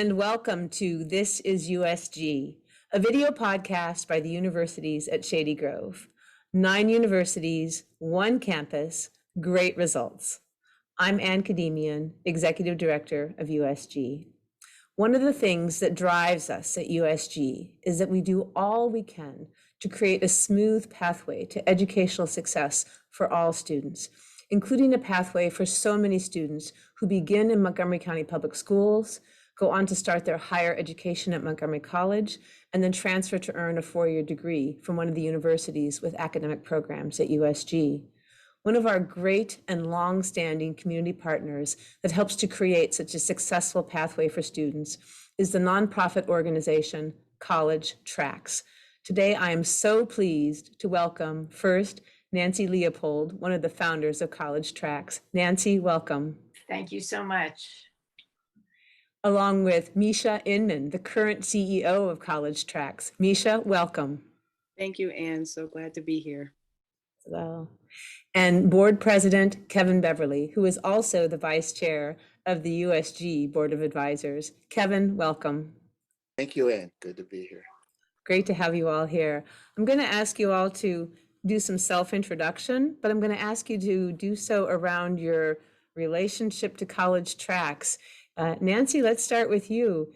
and welcome to This is USG, a video podcast by the universities at Shady Grove. 9 universities, 1 campus, great results. I'm Khademian, Executive Director of USG. One of the things that drives us at USG is that we do all we can to create a smooth pathway to educational success for all students, including a pathway for so many students who begin in Montgomery County Public Schools, go on to start their higher education at Montgomery College, and then transfer to earn a 4-year degree from one of the universities with academic programs at USG. One of our great and long-standing community partners that helps to create such a successful pathway for students is the nonprofit organization CollegeTracks. Today, I am so pleased to welcome first Nancy Leopold, one of the founders of CollegeTracks. Nancy, welcome. Thank you so much. Along with Mecha Inman, the current CEO of CollegeTracks. Mecha, welcome. Thank you, Anne. So glad to be here. Well, and Board President Kevin Beverly, who is also the Vice Chair of the USG Board of Advisors. Kevin, welcome. Thank you, Anne. Good to be here. Great to have you all here. I'm going to ask you all to do some self-introduction, but I'm going to ask you to do so around your relationship to CollegeTracks. Nancy, let's start with you.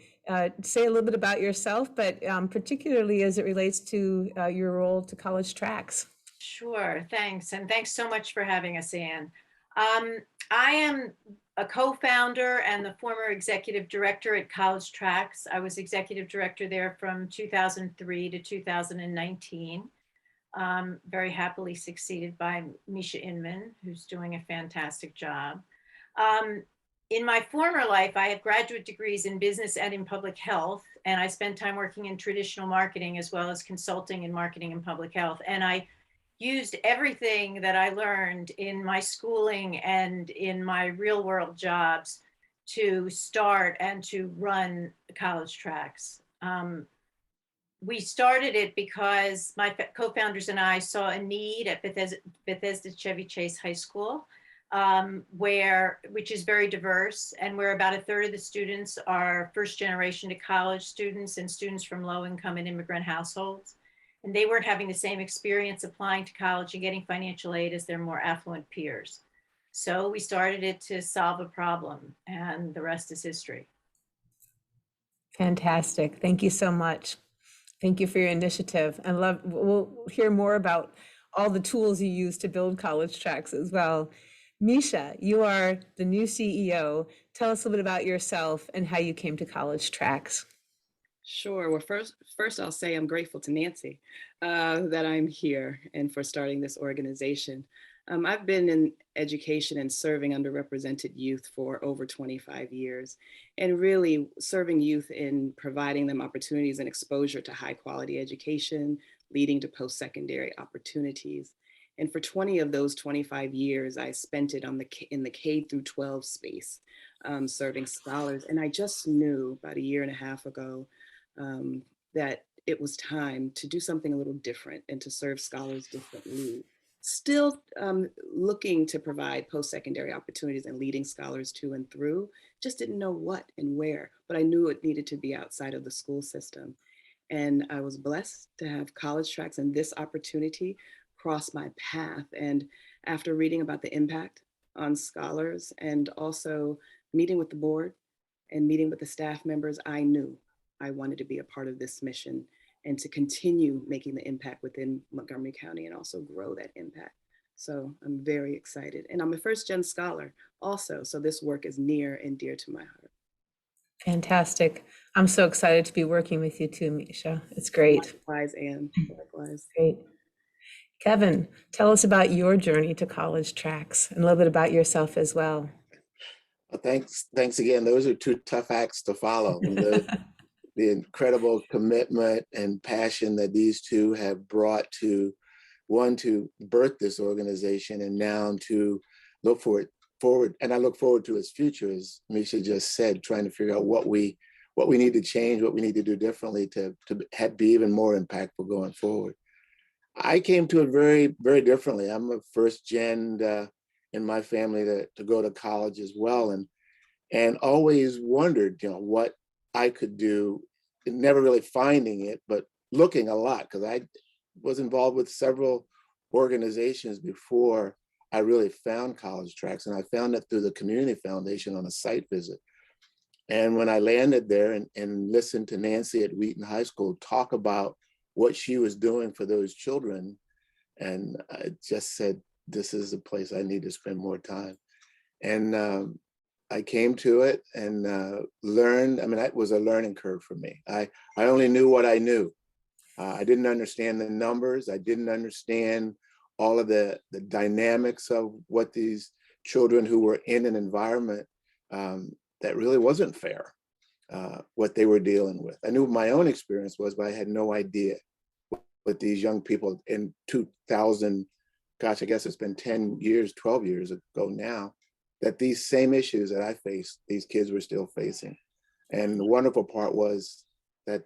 Say a little bit about yourself, but particularly as it relates to your role to CollegeTracks. Sure, thanks. And thanks so much for having us, Anne. I am a co-founder and the former executive director at CollegeTracks. I was executive director there from 2003 to 2019. Very happily succeeded by Mecha Inman, who's doing a fantastic job. In my former life, I had graduate degrees in business and in public health, and I spent time working in traditional marketing as well as consulting in marketing and public health. And I used everything that I learned in my schooling and in my real world jobs to start and to run CollegeTracks. We started it because my co-founders and I saw a need at Bethesda Chevy Chase High School, which is very diverse, and where about 1/3 of the students are first generation to college students and students from low income and immigrant households. And they weren't having the same experience applying to college and getting financial aid as their more affluent peers. So we started it to solve a problem, and the rest is history. Fantastic. Thank you so much. Thank you for your initiative. We'll hear more about all the tools you use to build CollegeTracks as well. Mecha, you are the new CEO. Tell us a little bit about yourself and how you came to CollegeTracks. Sure. Well, first I'll say I'm grateful to Nancy that I'm here and for starting this organization. I've been in education and serving underrepresented youth for over 25 years, and really serving youth in providing them opportunities and exposure to high quality education, leading to post-secondary opportunities. And for 20 of those 25 years, I spent it in the K through 12 space, serving scholars. And I just knew about 1.5 years ago that it was time to do something a little different and to serve scholars differently. Still looking to provide post-secondary opportunities and leading scholars to and through, just didn't know what and where, but I knew it needed to be outside of the school system. And I was blessed to have CollegeTracks and this opportunity cross my path. And after reading about the impact on scholars and also meeting with the board and meeting with the staff members, I knew I wanted to be a part of this mission and to continue making the impact within Montgomery County and also grow that impact. So I'm very excited. And I'm a first-gen scholar also, so this work is near and dear to my heart. Fantastic. I'm so excited to be working with you too, Mecha. It's great. Likewise, Anne. Likewise. Great. Kevin, tell us about your journey to CollegeTracks and a little bit about yourself as well. Well, thanks again. Those are 2 tough acts to follow. The incredible commitment and passion that these 2 have brought to, one, to birth this organization, and now to look forward. And I look forward to its future, as Mecha just said, trying to figure out what we need to change, what we need to do differently to be even more impactful going forward. I came to it very, very differently. I'm a first gen in my family to go to college as well, and always wondered, what I could do, never really finding it, but looking a lot, because I was involved with several organizations before I really found CollegeTracks, and I found it through the Community Foundation on a site visit. And when I landed there and listened to Nancy at Wheaton High School talk about what she was doing for those children, and I just said, this is a place I need to spend more time. And I came to it and learned. I mean, that was a learning curve for me. I only knew what I knew. I didn't understand the numbers. I didn't understand all of the dynamics of what these children who were in an environment that really wasn't fair, what they were dealing with. I knew what my own experience was, but I had no idea what these young people in 2000, gosh, I guess it's been 10 years, 12 years ago now, that these same issues that I faced, these kids were still facing. And the wonderful part was that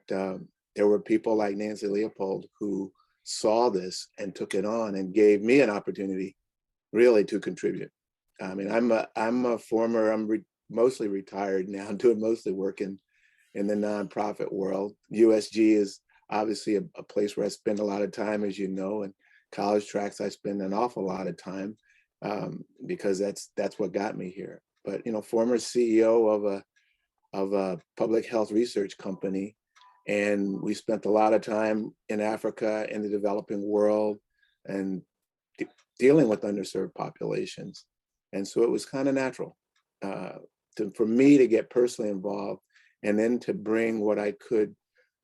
there were people like Nancy Leopold who saw this and took it on and gave me an opportunity really to contribute. I mean, I'm a former, mostly retired now, doing mostly work in the nonprofit world. USG is obviously a place where I spend a lot of time, as you know, and CollegeTracks I spend an awful lot of time because that's what got me here. But former CEO of a public health research company, and we spent a lot of time in Africa, in the developing world, and dealing with underserved populations. And so it was kind of natural for me to get personally involved, and then to bring what I could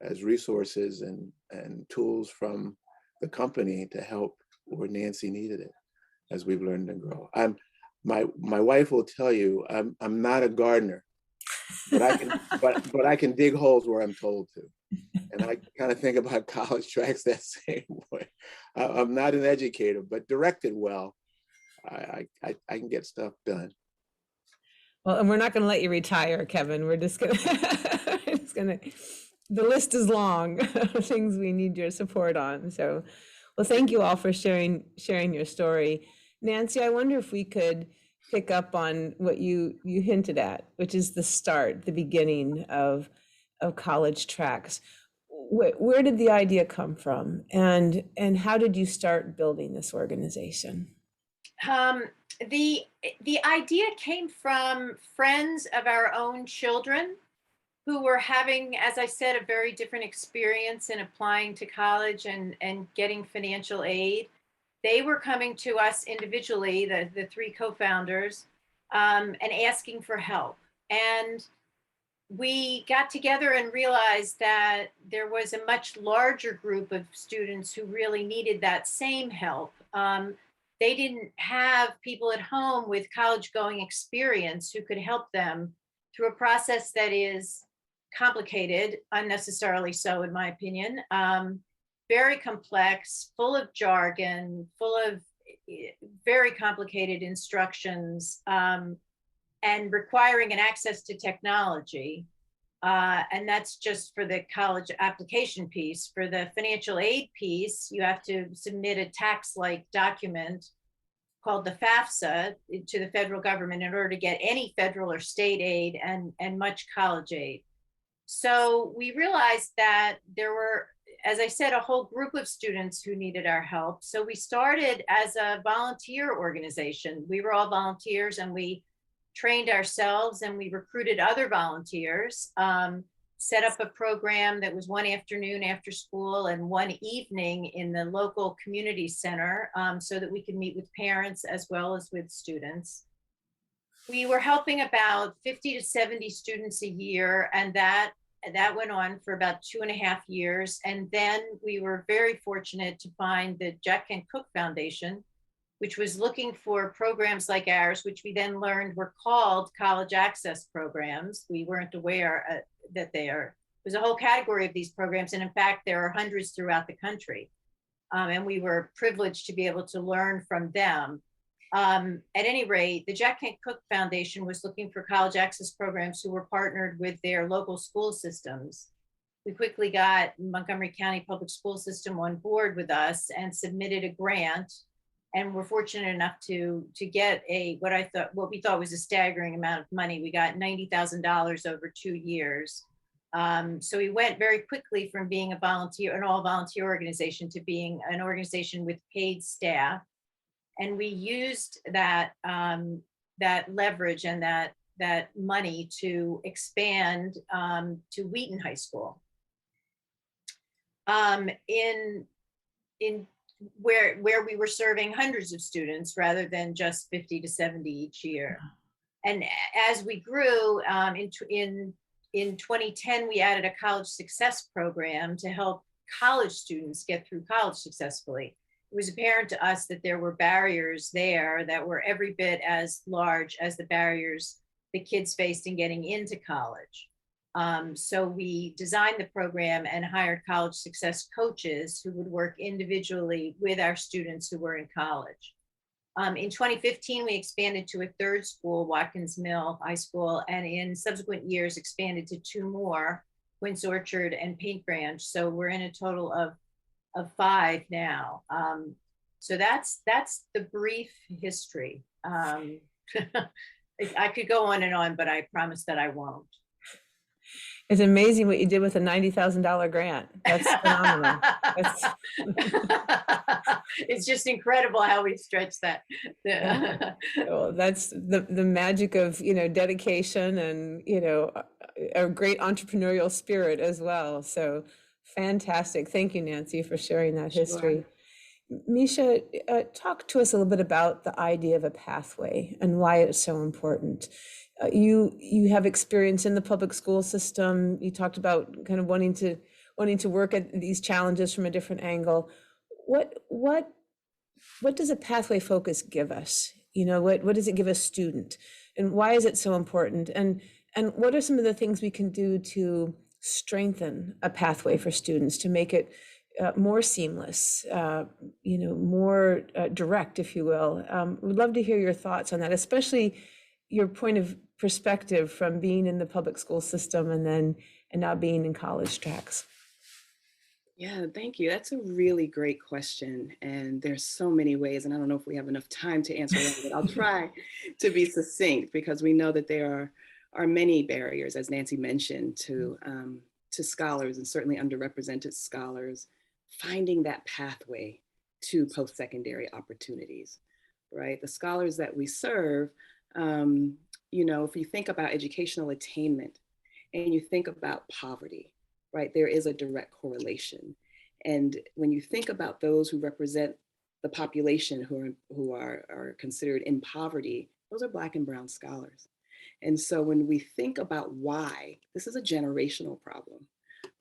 as resources and tools from the company to help where Nancy needed it, as we've learned and grow. My wife will tell you I'm not a gardener, but I can dig holes where I'm told to. And I kind of think about CollegeTracks that same way. I'm not an educator, but directed well, I can get stuff done. Well, and we're not going to let you retire, Kevin. We're just going to, the list is long of things we need your support on. So, well, thank you all for sharing your story. Nancy, I wonder if we could pick up on what you hinted at, which is the start, the beginning of CollegeTracks. Where did the idea come from, and how did you start building this organization? The idea came from friends of our own children who were having, as I said, a very different experience in applying to college and getting financial aid. They were coming to us individually, the three co-founders, and asking for help. And we got together and realized that there was a much larger group of students who really needed that same help. They didn't have people at home with college going experience who could help them through a process that is complicated, unnecessarily so in my opinion, very complex, full of jargon, full of very complicated instructions, and requiring an access to technology. And that's just for the college application piece. For the financial aid piece, you have to submit a tax-like document called the FAFSA to the federal government in order to get any federal or state aid and much college aid. So we realized that there were, as I said, a whole group of students who needed our help. So we started as a volunteer organization. We were all volunteers, and we trained ourselves, and we recruited other volunteers, set up a program that was one afternoon after school and one evening in the local community center, so that we could meet with parents as well as with students. We were helping about 50 to 70 students a year, and that went on for about 2.5 years. And then we were very fortunate to find the Jack Kent Cooke Foundation, which was looking for programs like ours, which we then learned were called college access programs. We weren't aware that there's a whole category of these programs. And in fact, there are hundreds throughout the country. And we were privileged to be able to learn from them. At any rate, the Jack Kent Cooke Foundation was looking for college access programs who were partnered with their local school systems. We quickly got Montgomery County Public School System on board with us and submitted a grant, and were fortunate enough to get what we thought was a staggering amount of money. We got $90,000 over 2 years So we went very quickly from being an all volunteer organization to being an organization with paid staff. And we used that leverage and that money to expand to Wheaton High School. In where we were serving hundreds of students rather than just 50 to 70 each year. And as we grew, in 2010, we added a college success program to help college students get through college successfully. It was apparent to us that there were barriers there that were every bit as large as the barriers the kids faced in getting into college. So we designed the program and hired college success coaches who would work individually with our students who were in college. In 2015, we expanded to a third school, Watkins Mill High School, and in subsequent years expanded to 2 more, Quince Orchard and Paint Branch. So we're in a total of 5 now. So that's the brief history. I could go on and on, but I promise that I won't. It's amazing what you did with a $90,000 grant. That's phenomenal. It's just incredible how we stretch that. Well, that's the magic of, dedication and, a great entrepreneurial spirit as well. So fantastic. Thank you, Nancy, for sharing that history. Misha, talk to us a little bit about the idea of a pathway and why it's so important. You have experience in the public school system. You talked about kind of wanting to work at these challenges from a different angle. What does a pathway focus give us? What does it give a student, and why is it so important? And what are some of the things we can do to strengthen a pathway for students to make it more seamless, more direct, if you will? We'd love to hear your thoughts on that, especially your point of perspective from being in the public school system and now being in CollegeTracks. Yeah, thank you. That's a really great question. And there's so many ways, and I don't know if we have enough time to answer that, but I'll try to be succinct, because we know that there are many barriers, as Nancy mentioned, to scholars, and certainly underrepresented scholars, finding that pathway to post-secondary opportunities, right? The scholars that we serve, if you think about educational attainment and you think about poverty, right, there is a direct correlation. And when you think about those who represent the population who are considered in poverty, those are Black and brown scholars. And so when we think about why, this is a generational problem,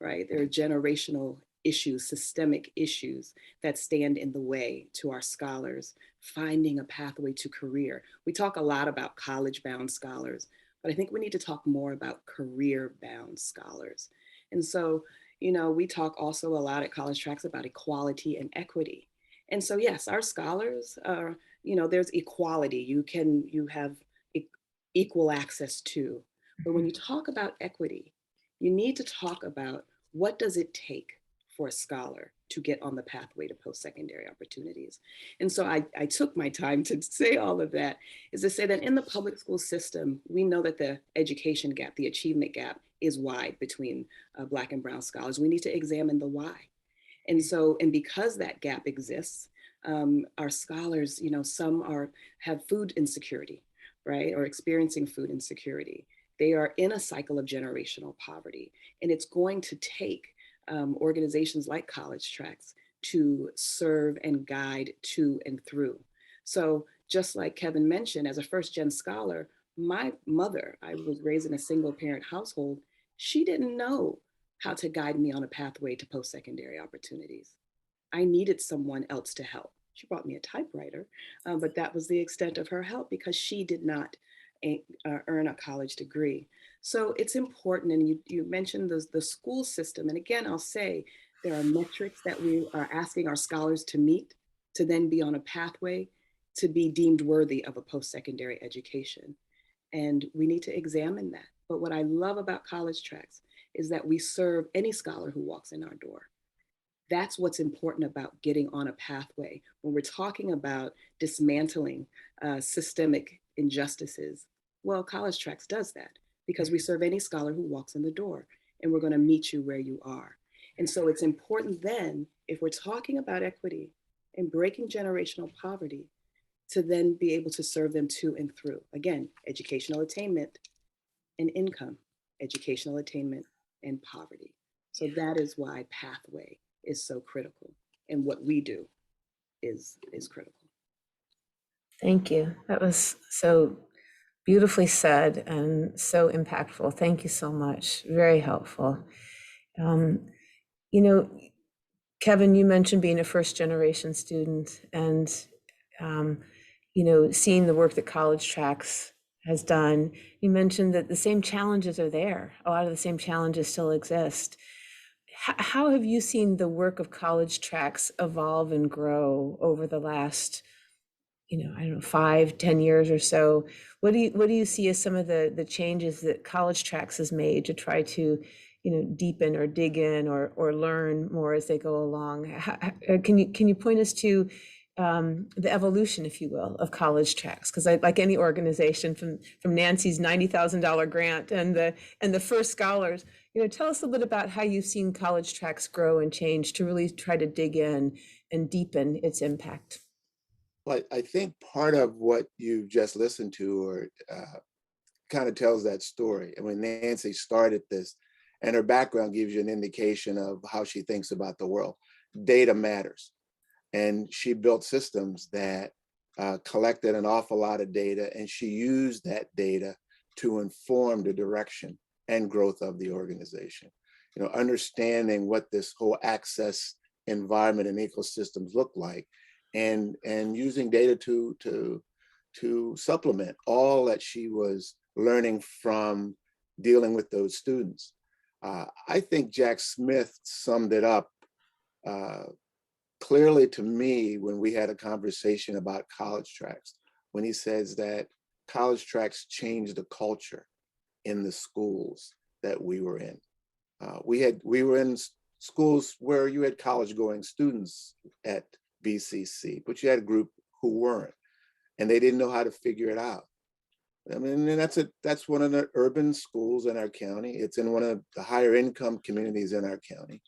right? There are generational issues, systemic issues that stand in the way to our scholars finding a pathway to career. We talk a lot about college-bound scholars, but I think we need to talk more about career-bound scholars. And so, we talk also a lot at CollegeTracks about equality and equity. And so, yes, our scholars are, there's equality. You have equal access to. But when you talk about equity, you need to talk about what does it take for a scholar to get on the pathway to post-secondary opportunities. And so I took my time to say all of that, is to say that in the public school system, we know that the education gap, the achievement gap is wide between Black and brown scholars. We need to examine the why. And because that gap exists, our scholars, some have food insecurity, right? Or experiencing food insecurity. They are in a cycle of generational poverty. And it's going to take organizations like CollegeTracks to serve and guide to and through. So just like Kevin mentioned, as a first-gen scholar, my mother, I was raised in a single parent household. She didn't know how to guide me on a pathway to post-secondary opportunities. I needed someone else to help. She brought me a typewriter, but that was the extent of her help, because she did not earn a college degree. So it's important, and you mentioned the school system. And again, I'll say there are metrics that we are asking our scholars to meet to then be on a pathway to be deemed worthy of a post-secondary education. And we need to examine that. But what I love about CollegeTracks is that we serve any scholar who walks in our door. That's what's important about getting on a pathway. When we're talking about dismantling systemic injustices, well, CollegeTracks does that, because we serve any scholar who walks in the door. and we're going to meet you where you are. And so it's important then, if we're talking about equity and breaking generational poverty, to then be able to serve them to and through. Again, educational attainment and income, educational attainment and poverty. So that is why pathway is so critical, and what we do is critical. Thank you. That was so beautifully said and so impactful. Thank you so much. Very helpful. You know, Kevin, you mentioned being a first generation student and, you know, seeing the work that CollegeTracks has done. You mentioned that the same challenges are there. A lot of the same challenges still exist. How have you seen the work of CollegeTracks evolve and grow over the last, you know, I don't know, 5-10 years or so? What do you see as some of the changes that CollegeTracks has made to try to, you know, deepen or dig in or learn more as they go along? Can you point us to the evolution, if you will, of CollegeTracks? Because like any organization, from Nancy's $90,000 grant and the first scholars, you know, tell us a little bit about how you've seen CollegeTracks grow and change to really try to dig in and deepen its impact. Well, I think part of what you just listened to or kind of tells that story. And when Nancy started this, and her background gives you an indication of how she thinks about the world. Data matters. And she built systems that collected an awful lot of data, and she used that data to inform the direction and growth of the organization. You know, understanding what this whole access environment and ecosystems look like, and using data to supplement all that she was learning from dealing with those students. I think Jack Smith summed it up clearly to me when we had a conversation about CollegeTracks, when he says that CollegeTracks changed the culture in the schools that we were in. We were in schools where you had college-going students at BCC, but you had a group who weren't, and they didn't know how to figure it out. I mean, and that's one of the urban schools in our county. It's in one of the higher income communities in our county.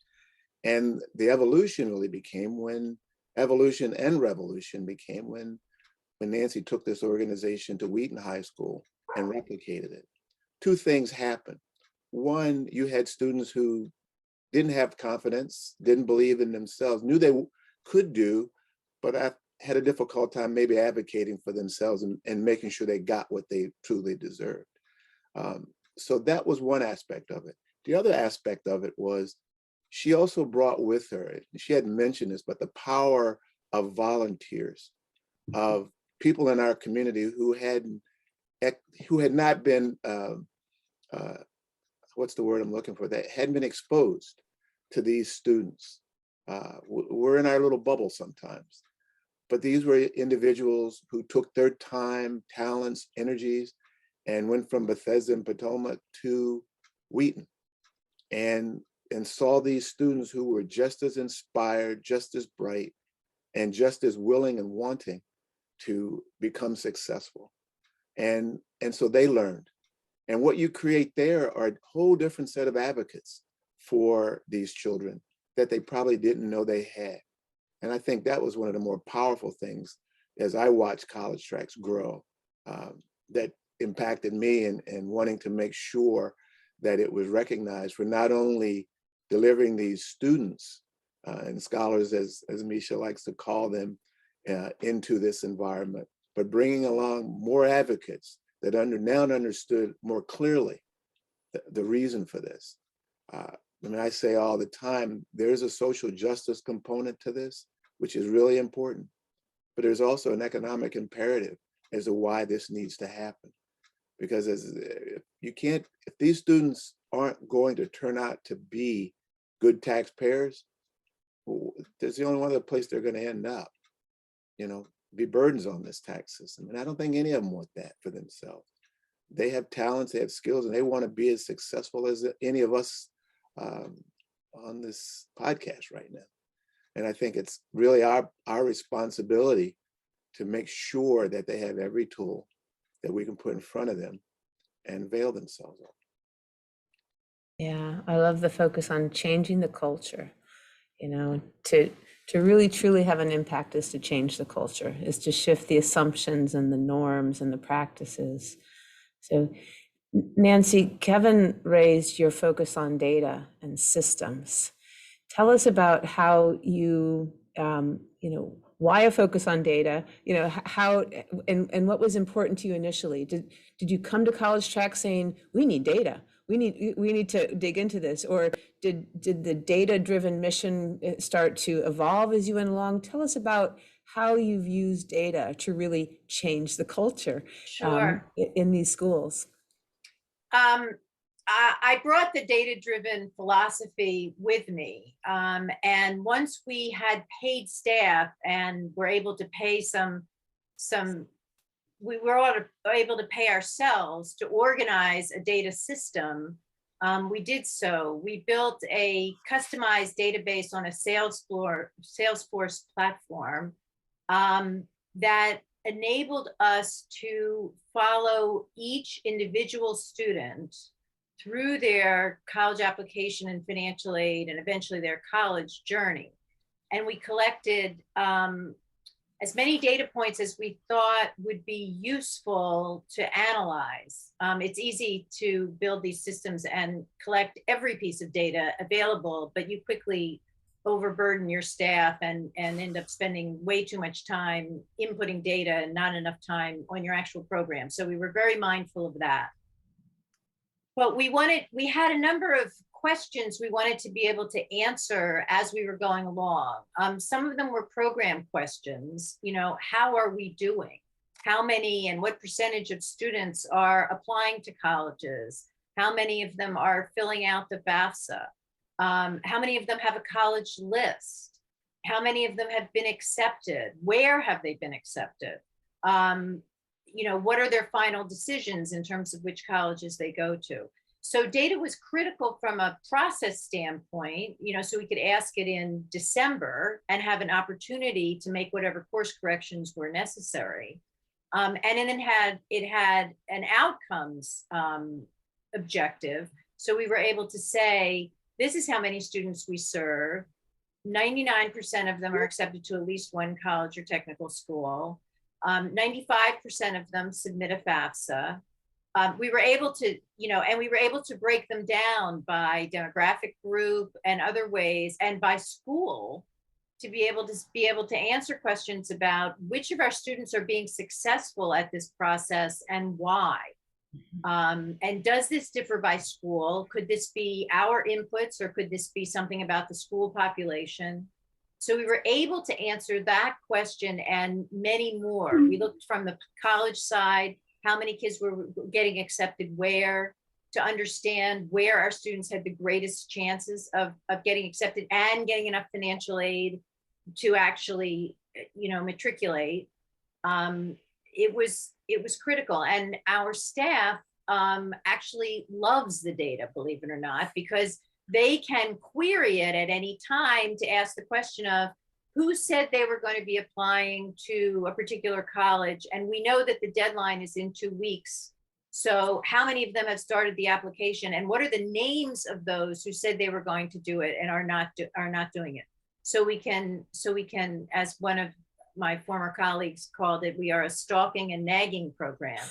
And the evolution really became when evolution and revolution became when Nancy took this organization to Wheaton High School and replicated it. Two things happened. One, you had students who didn't have confidence, didn't believe in themselves, knew they could do, but had a difficult time maybe advocating for themselves and making sure they got what they truly deserved. So that was one aspect of it. The other aspect of it was she also brought with her, she hadn't mentioned this, but the power of volunteers, of people in our community who had not been, what's the word I'm looking for, that hadn't been exposed to these students. We're in our little bubble sometimes, but these were individuals who took their time, talents, energies, and went from Bethesda and Potomac to Wheaton and saw these students who were just as inspired, just as bright, and just as willing and wanting to become successful. And so they learned. And what you create there are a whole different set of advocates for these children that they probably didn't know they had. And I think that was one of the more powerful things as I watched CollegeTracks grow, that impacted me and wanting to make sure that it was recognized for not only delivering these students and scholars, as Misha likes to call them, into this environment, but bringing along more advocates that now understood more clearly the reason for this. I mean, I say all the time, there's a social justice component to this, which is really important, but there's also an economic imperative as to why this needs to happen. Because if these students aren't going to turn out to be good taxpayers, there's the only one other place they're going to end up, be burdens on this tax system. And I don't think any of them want that for themselves. They have talents, they have skills, and they want to be as successful as any of us on this podcast right now. And I think it's really our responsibility to make sure that they have every tool that we can put in front of them and avail themselves of. Yeah, I love the focus on changing the culture. You know, to really truly have an impact is to change the culture, is to shift the assumptions and the norms and the practices. So Nancy, Kevin raised your focus on data and systems. Tell us about how you, why a focus on data, how, and what was important to you initially? Did you come to CollegeTracks saying, we need data, we need to dig into this? Or did the data-driven mission start to evolve as you went along? Tell us about how you've used data to really change the culture Sure. in these schools. I brought the data-driven philosophy with me. And once we had paid staff and were able to pay we were able to pay ourselves to organize a data system. We did so. We built a customized database on a Salesforce platform that enabled us to follow each individual student through their college application and financial aid and eventually their college journey. And we collected as many data points as we thought would be useful to analyze. It's easy to build these systems and collect every piece of data available, but you quickly overburden your staff and end up spending way too much time inputting data and not enough time on your actual program. So we were very mindful of that. But we had a number of questions we wanted to be able to answer as we were going along. Some of them were program questions. How are we doing? How many and what percentage of students are applying to colleges? How many of them are filling out the FAFSA? How many of them have a college list? How many of them have been accepted? Where have they been accepted? What are their final decisions in terms of which colleges they go to? So data was critical from a process standpoint, so we could ask it in December and have an opportunity to make whatever course corrections were necessary. And then it had an outcomes objective. So we were able to say, this is how many students we serve. 99% of them are accepted to at least one college or technical school. 95% of them submit a FAFSA. We were able to, and we were able to break them down by demographic group and other ways, and by school, to be able to answer questions about which of our students are being successful at this process and why. And does this differ by school? Could this be our inputs, or could this be something about the school population? So we were able to answer that question and many more. We looked from the college side, how many kids were getting accepted where, to understand where our students had the greatest chances of getting accepted and getting enough financial aid to actually, matriculate. It was critical, and our staff actually loves the data, believe it or not, because they can query it at any time to ask the question of who said they were going to be applying to a particular college. And we know that the deadline is in 2 weeks. So how many of them have started the application, and what are the names of those who said they were going to do it and are not doing it? So we can, as one of my former colleagues called it, we are a stalking and nagging program.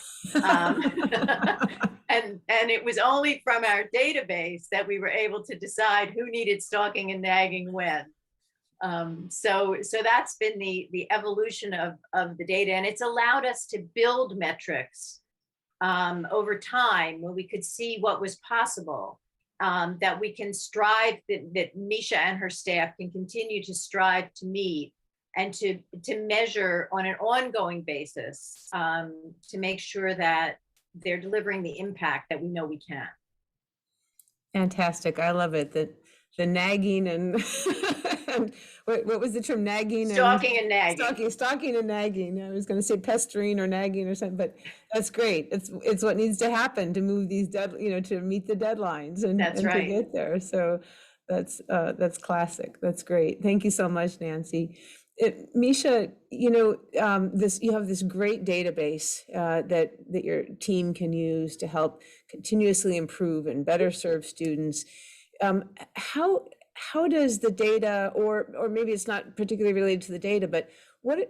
And it was only from our database that we were able to decide who needed stalking and nagging when. So that's been the evolution of the data, and it's allowed us to build metrics over time when we could see what was possible, that we can strive, that Misha and her staff can continue to strive to meet and to measure on an ongoing basis, to make sure that they're delivering the impact that we know we can. Fantastic. I love it. The nagging and what was the term? Nagging Stalking and nagging. Stalking and nagging. I was going to say pestering or nagging or something, but that's great. It's what needs to happen to move these to meet the deadlines and right. to get there. So that's classic. That's great. Thank you so much, Nancy. Misha, you have this great database that your team can use to help continuously improve and better serve students. How does the data, or maybe it's not particularly related to the data, but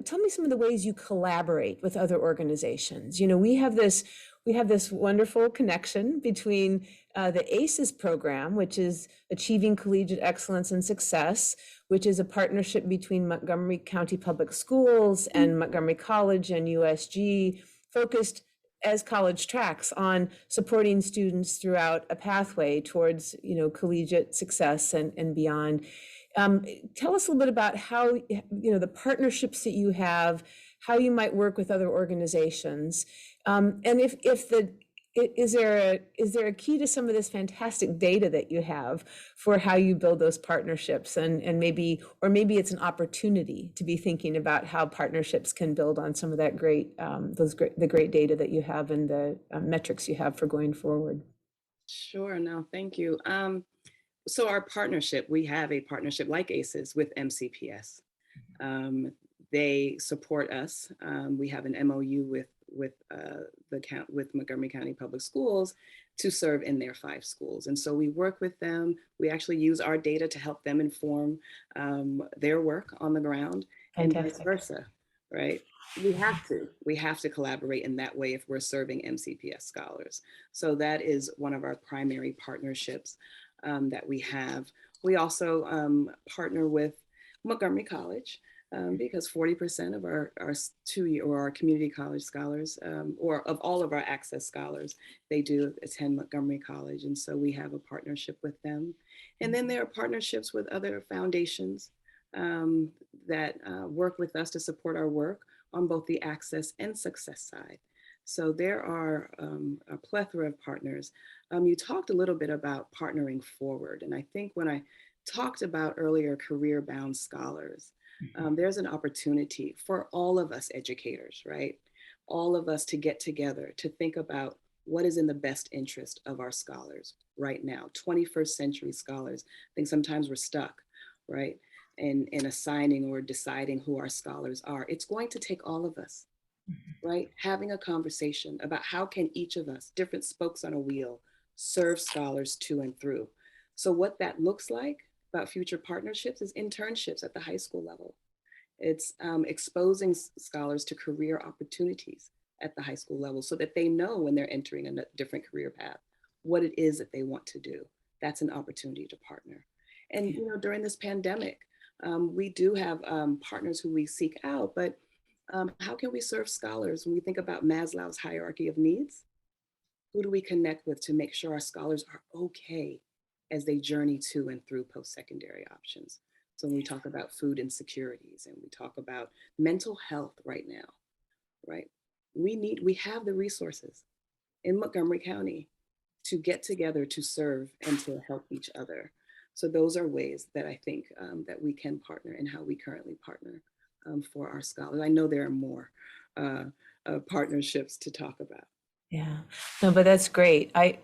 tell me some of the ways you collaborate with other organizations. We have this wonderful connection between the ACES program, which is Achieving Collegiate Excellence and Success, which is a partnership between Montgomery County Public Schools and Montgomery College and USG, focused as CollegeTracks on supporting students throughout a pathway towards, collegiate success and beyond. Tell us a little bit about how, the partnerships that you have, how you might work with other organizations, and is there a key to some of this fantastic data that you have for how you build those partnerships, and maybe it's an opportunity to be thinking about how partnerships can build on some of that the great data that you have and the metrics you have for going forward. Sure, no, thank you. So our partnership, we have a partnership like ACES with MCPS. They support us. We have an MOU with Montgomery County Public Schools to serve in their 5 schools. And so we work with them. We actually use our data to help them inform their work on the ground. Fantastic. And vice versa, right? We have to collaborate in that way if we're serving MCPS scholars. So that is one of our primary partnerships that we have. We also partner with Montgomery College because 40% of our 2-year or our community college scholars, or of all of our access scholars, they do attend Montgomery College. And so we have a partnership with them. And then there are partnerships with other foundations that work with us to support our work on both the access and success side. So there are a plethora of partners. You talked a little bit about partnering forward. And I think when I talked about earlier career-bound scholars, there's an opportunity for all of us educators, right? All of us to get together to think about what is in the best interest of our scholars right now. 21st century scholars, I think sometimes we're stuck, right? In assigning or deciding who our scholars are. It's going to take all of us, right? Having a conversation about how can each of us, different spokes on a wheel, serve scholars to and through. So what that looks like about future partnerships is internships at the high school level. It's exposing scholars to career opportunities at the high school level so that they know when they're entering a different career path, what it is that they want to do. That's an opportunity to partner. And during this pandemic, we do have partners who we seek out, but how can we serve scholars when we think about Maslow's hierarchy of needs? Who do we connect with to make sure our scholars are okay as they journey to and through post-secondary options? So when we talk about food insecurities and we talk about mental health right now, right? We have the resources in Montgomery County to get together to serve and to help each other. So those are ways that I think that we can partner and how we currently partner for our scholars. I know there are more partnerships to talk about. Yeah, no, but that's great. I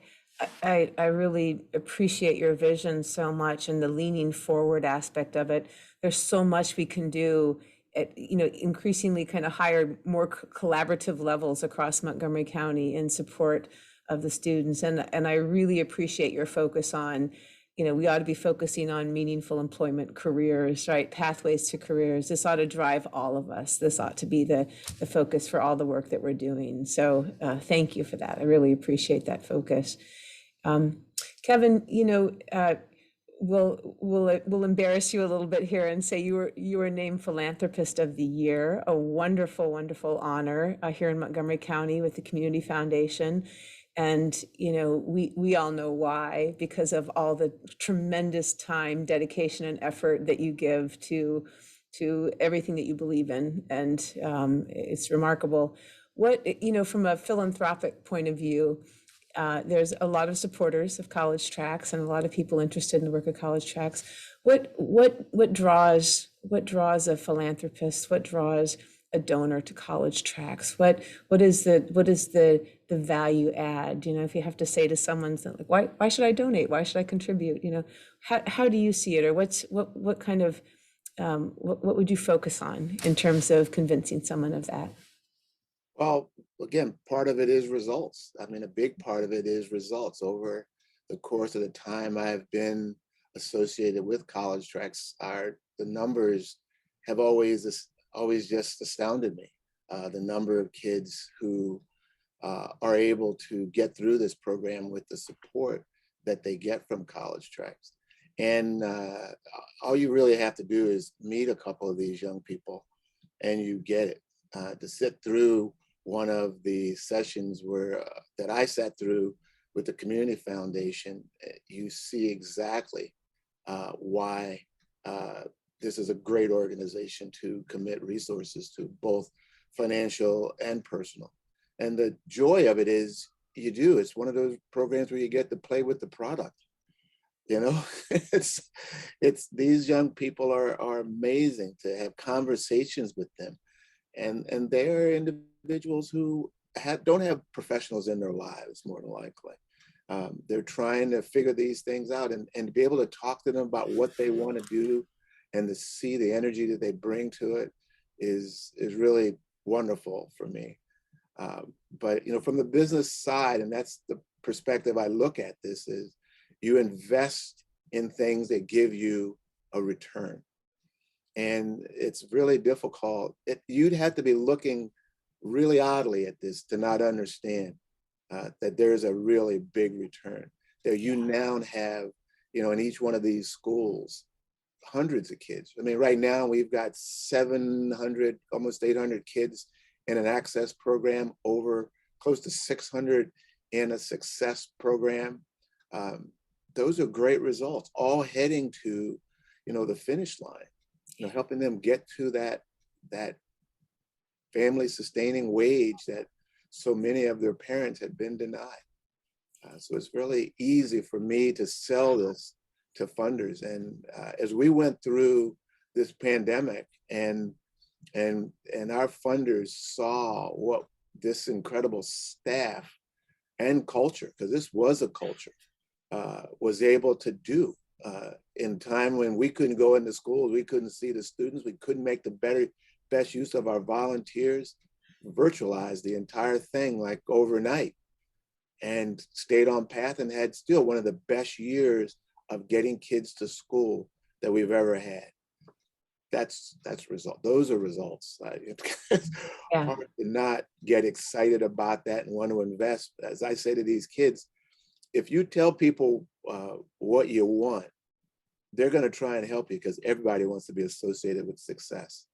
really appreciate your vision so much and the leaning forward aspect of it. There's so much we can do at, increasingly kind of higher, more collaborative levels across Montgomery County in support of the students. And I really appreciate your focus on, we ought to be focusing on meaningful employment, careers, right? Pathways to careers. This ought to drive all of us. This ought to be the focus for all the work that we're doing. So thank you for that. I really appreciate that focus. Kevin, we'll embarrass you a little bit here and say you were named Philanthropist of the Year, a wonderful, wonderful honor here in Montgomery County with the Community Foundation. And, we all know why, because of all the tremendous time, dedication, and effort that you give to everything that you believe in. And it's remarkable. What, from a philanthropic point of view, there's a lot of supporters of CollegeTracks and a lot of people interested in the work of CollegeTracks. What draws a philanthropist? What draws a donor to CollegeTracks? What is the value add? If you have to say to someone like, why should I donate? Why should I contribute? How do you see it, or what kind of what would you focus on in terms of convincing someone of that? Well, again, part of it is results. I mean, a big part of it is results. Over the course of the time I've been associated with CollegeTracks, the numbers have always just astounded me. The number of kids who are able to get through this program with the support that they get from CollegeTracks. And all you really have to do is meet a couple of these young people and you get it. To sit through one of the sessions that I sat through with the Community Foundation, you see exactly why this is a great organization to commit resources to, both financial and personal. And the joy of it is it's one of those programs where you get to play with the product. It's these young people are amazing to have conversations with them. And they're individuals who don't have professionals in their lives, more than likely. They're trying to figure these things out and to be able to talk to them about what they want to do and to see the energy that they bring to it is really wonderful for me. But from the business side, and that's the perspective I look at this, is you invest in things that give you a return. And it's really difficult. You'd have to be looking really oddly at this to not understand that there's a really big return. That you now have, in each one of these schools, hundreds of kids. I mean, right now we've got 700, almost 800 kids in an access program, over close to 600 in a success program. Those are great results, all heading to, the finish line, helping them get to that family sustaining wage that so many of their parents had been denied. So it's really easy for me to sell this to funders. And as we went through this pandemic and our funders saw what this incredible staff and culture, because this was a culture, was able to do in time when we couldn't go into schools, we couldn't see the students, we couldn't make the best use of our volunteers, virtualized the entire thing like overnight, and stayed on path and had still one of the best years of getting kids to school that we've ever had. That's result. Those are results. It's hard to not get excited about that and want to invest. As I say to these kids, if you tell people what you want, they're going to try and help you, because everybody wants to be associated with success.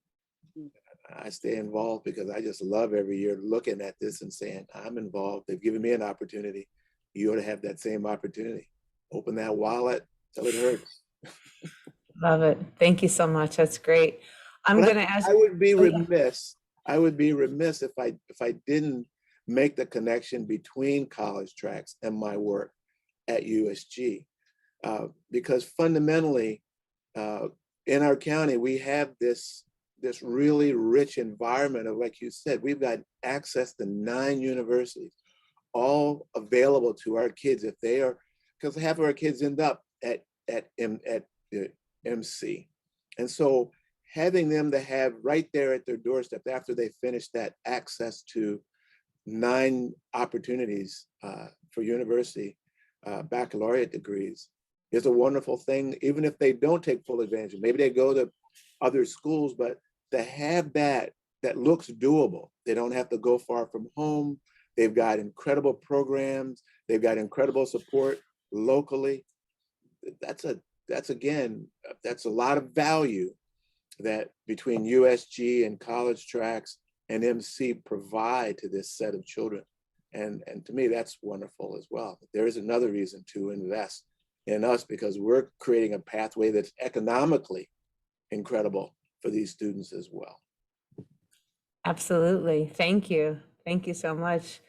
I stay involved because I just love every year looking at this and saying, I'm involved. They've given me an opportunity. You ought to have that same opportunity. Open that wallet till it hurts. Love it. Thank you so much. That's great. I'm going to ask. I would be remiss. I would be remiss if I didn't make the connection between CollegeTracks and my work at USG, because fundamentally, in our county, we have this really rich environment of, like you said, we've got access to 9 universities, all available to our kids if they are, because half of our kids end up at MC. And so having them to have right there at their doorstep after they finish that access to 9 opportunities for university baccalaureate degrees is a wonderful thing, even if they don't take full advantage. Maybe they go to other schools, but to have that looks doable. They don't have to go far from home. They've got incredible programs. They've got incredible support locally. That's a lot of value that between USG and CollegeTracks and MC provide to this set of children. And to me, that's wonderful as well. There is another reason to invest in us, because we're creating a pathway that's economically incredible for these students as well. Absolutely. Thank you. Thank you so much.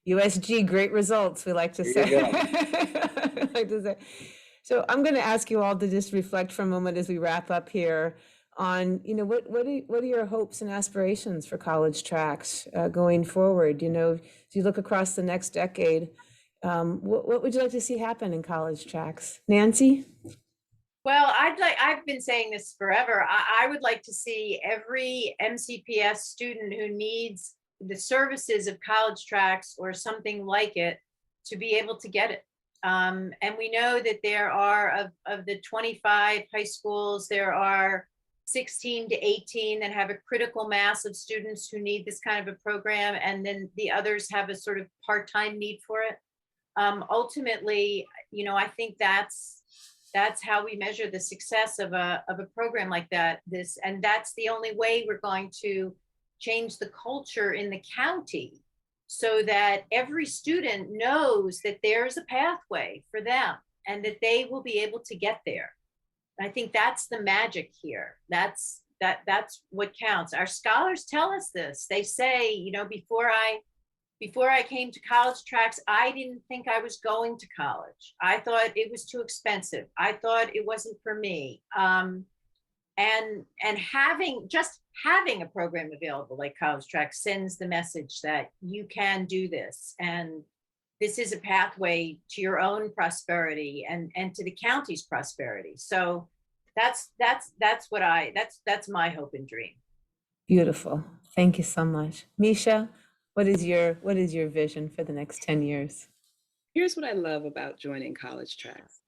USG, great results, we like to say. We like to say. So I'm going to ask you all to just reflect for a moment as we wrap up here on, what are your hopes and aspirations for CollegeTracks going forward? As you look across the next decade, what would you like to see happen in CollegeTracks? Nancy? Well, I've been saying this forever. I would like to see every MCPS student who needs the services of CollegeTracks or something like it to be able to get it. And we know that there are, of the 25 high schools, there are 16 to 18 that have a critical mass of students who need this kind of a program. And then the others have a sort of part-time need for it. Ultimately, I think that's how we measure the success of a program like that. And that's the only way we're going to change the culture in the county, so that every student knows that there's a pathway for them and that they will be able to get there. And I think that's the magic here. That's what counts. Our scholars tell us this. They say, before I came to CollegeTracks, I didn't think I was going to college. I thought it was too expensive. I thought it wasn't for me. And having a program available like CollegeTracks sends the message that you can do this, and this is a pathway to your own prosperity and to the county's prosperity. So that's my hope and dream. Beautiful. Thank you so much. Misha, what is your vision for the next 10 years? Here's what I love about joining CollegeTracks.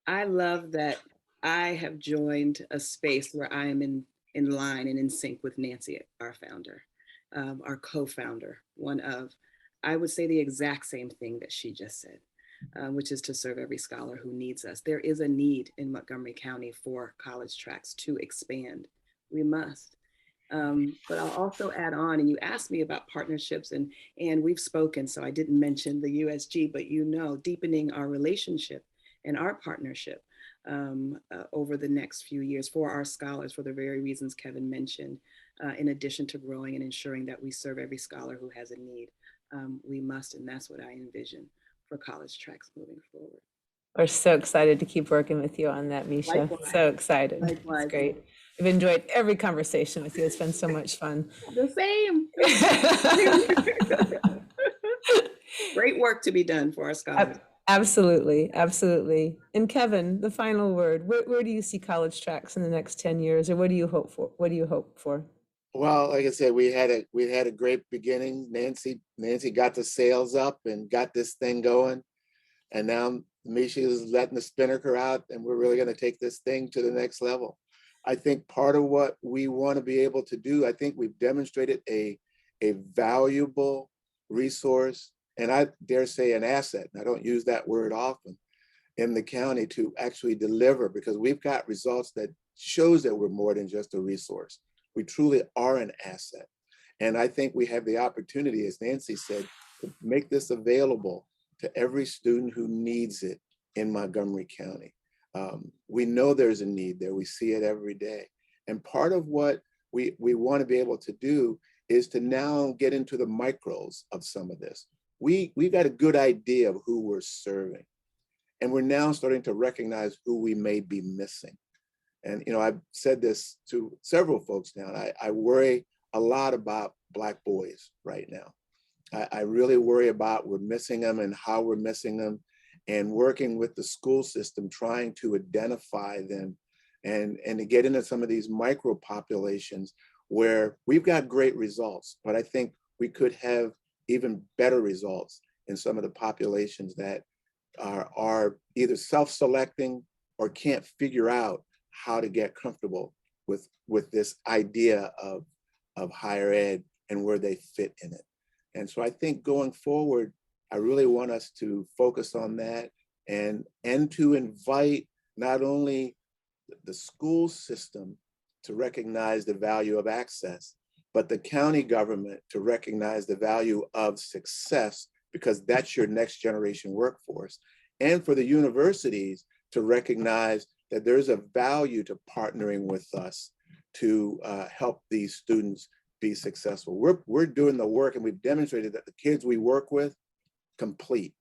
I love that I have joined a space where I am in line and in sync with Nancy, our founder, our co-founder, one of, I would say the exact same thing that she just said, which is to serve every scholar who needs us. There is a need in Montgomery County for CollegeTracks to expand. We must. But I'll also add on, and you asked me about partnerships, and we've spoken, so I didn't mention the USG, but deepening our relationship and our partnership over the next few years for our scholars, for the very reasons Kevin mentioned, in addition to growing and ensuring that we serve every scholar who has a need. We must, and that's what I envision for CollegeTracks moving forward. We're so excited to keep working with you on that, Misha. Likewise. So excited. Likewise. It's great. I've enjoyed every conversation with you. It's been so much fun. The same. Great work to be done for our scholars. Absolutely, absolutely. And Kevin, the final word. Where do you see CollegeTracks in the next 10 years, or what do you hope for? What do you hope for? Well, like I said, we had a great beginning. Nancy got the sails up and got this thing going, and now Misha is letting the spinnaker out, and we're really going to take this thing to the next level. I think part of what we want to be able to do, I think we've demonstrated a valuable resource, and I dare say an asset, and I don't use that word often, in the county to actually deliver, because we've got results that shows that we're more than just a resource. We truly are an asset. And I think we have the opportunity, as Nancy said, to make this available to every student who needs it in Montgomery County. We know there's a need there. We see it every day. And part of what we want to be able to do is to now get into the micros of some of this. We've got a good idea of who we're serving. And we're now starting to recognize who we may be missing. And I've said this to several folks now. I worry a lot about Black boys right now. I really worry about we're missing them and how we're missing them, and working with the school system, trying to identify them and to get into some of these micro populations where we've got great results, but I think we could have even better results in some of the populations that are either self-selecting or can't figure out how to get comfortable with this idea of higher ed and where they fit in it. And so I think going forward, I really want us to focus on that and to invite not only the school system to recognize the value of access, but the county government to recognize the value of success, because that's your next generation workforce. And for the universities to recognize that there's a value to partnering with us to help these students be successful. We're doing the work, and we've demonstrated that the kids we work with complete.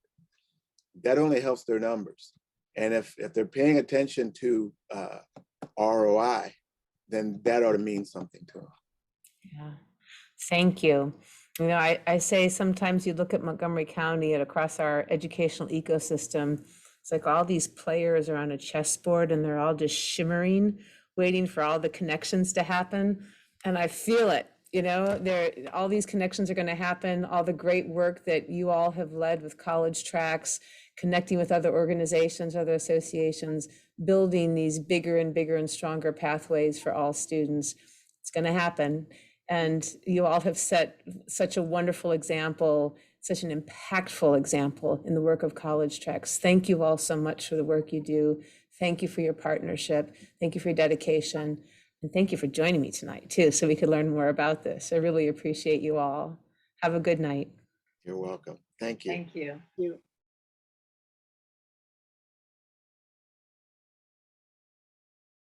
That only helps their numbers. And if they're paying attention to ROI, then that ought to mean something to them. Yeah, thank you. I say sometimes you look at Montgomery County and across our educational ecosystem, It's like all these players are on a chessboard and they're all just shimmering, waiting for all the connections to happen. And I feel it, you know, all these connections are going to happen. All the great work that you all have led with CollegeTracks, connecting with other organizations, other associations, building these bigger and bigger and stronger pathways for all students. It's going to happen. And you all have set such a wonderful example, such an impactful example in the work of CollegeTracks. Thank you all so much for the work you do. Thank you for your partnership. Thank you for your dedication. And thank you for joining me tonight too, so we could learn more about this. I really appreciate you all. Have a good night. You're welcome. Thank you. Thank you. You.